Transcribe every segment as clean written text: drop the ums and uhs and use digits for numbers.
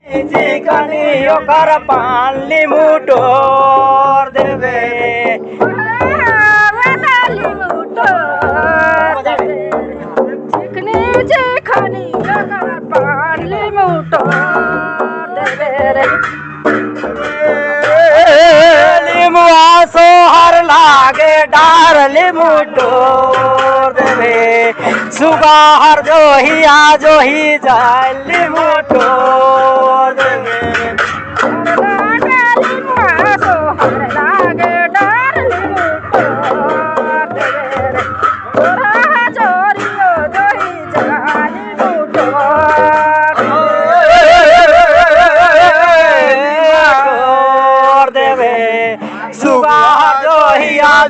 चिकनी ओकर पाली मुटोर देवे चिकनी चिकनी ओकर पाली मुटोर देवे लिमुआ सोहर लागे डार लिमुटोर देवे सुगाहर जो ही जाए लिमुटोर देवे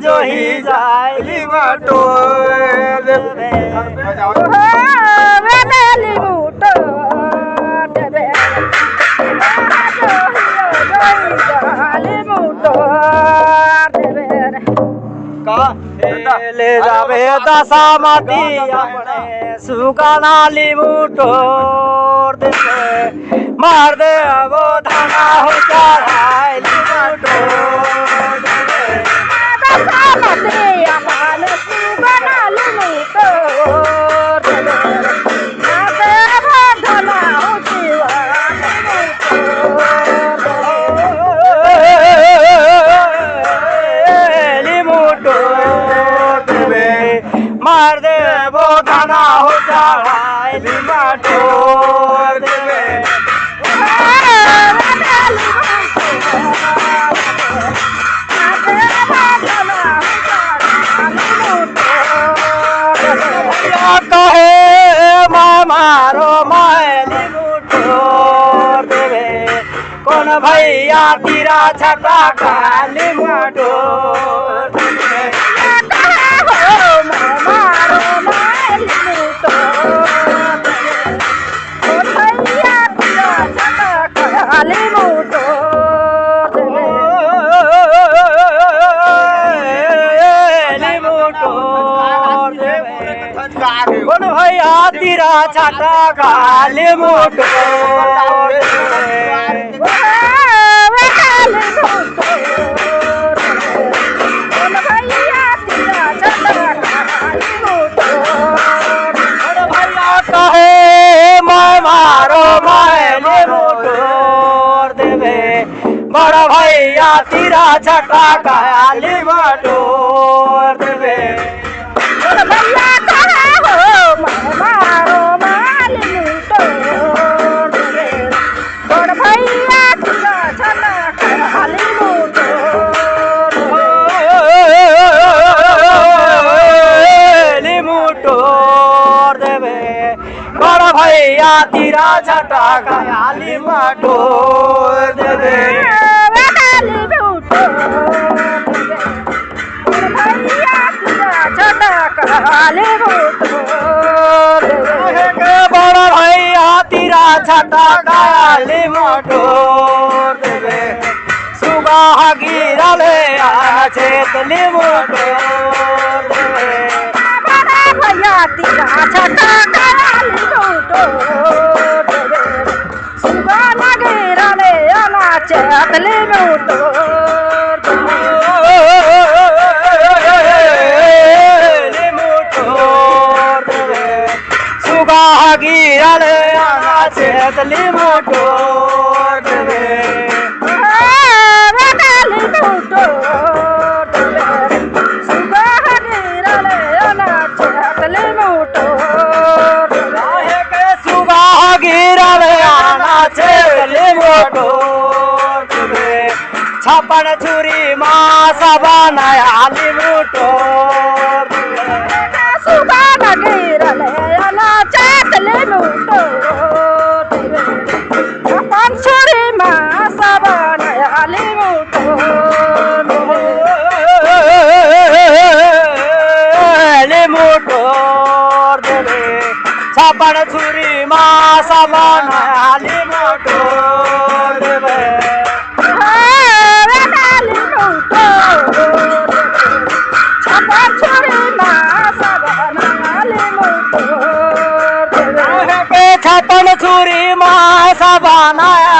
जो ही जाए लिमुटोर देवे ले जावे दशा मती अपने सुगाना लिमुटोर देवे मार दे वो धाना हो चढ़ाए लिमुटोर मार दे वो खाना हो जाए लिमुटोर देवे कहे मारो मैं लिमुटोर देवे कौन भैया तेरा छटा का लिमुटोर देवे कौन भैया तेरा छटा का लिमुटोर भैया कहे मैं मारो मैं लिमुटोर देवे बड़ा भैया तेरा छटा का लिमुटोर देवे भैया तेरा छटा का लिमुटोर देवे बड़ा भैया तेरा छटा का लिमुटोर देवे सुबह गिरले आछेत लिमुटोर देवे भैया तेरा छटा चकले लिमुटोर देवे सुगाह गिरल आना चेत लिमुटोर देवे सुगाह गिरल आना चेत लिमुटोर सुगाह गिरल आना चेत लिमुटोर छप्पन छुरी मास बनाया लिमुटोर सुगान गिरल आना चेत लिमुटोर छप्पन छुरी मास बनाया लिमुटोर देवे छप्पन छुरी मास बनाया लिमुटोर देवे छप्पन छुरी मास बनाया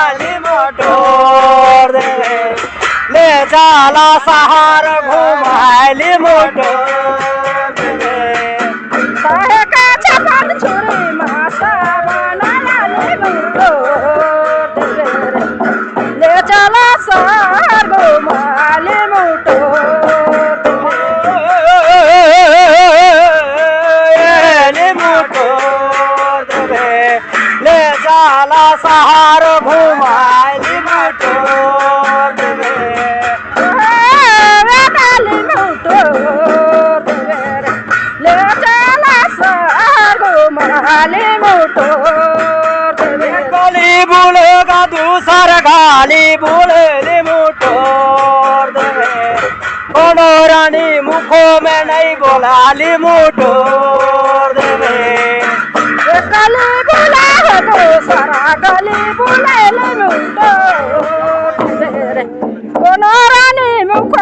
झाला सहार घुमायली मोटर देवे काहे का छापण छुरी मासा बनाला ले मोटर देवे ले चला सार घुमाले मोटर ले मोटर देवे ले झाला सहार घुमायली मोटर देवे काली मोटर देवे ले चला सार घुमाले मोटर देवे गली बुलेगा दूसर गाली बुलेली मोटर देवे कोनो रानी मुखो में नहीं बोलाली मोटर देवे गली बुला दो सारा गली बुलाले मोटर देवे कोनो रानी मुख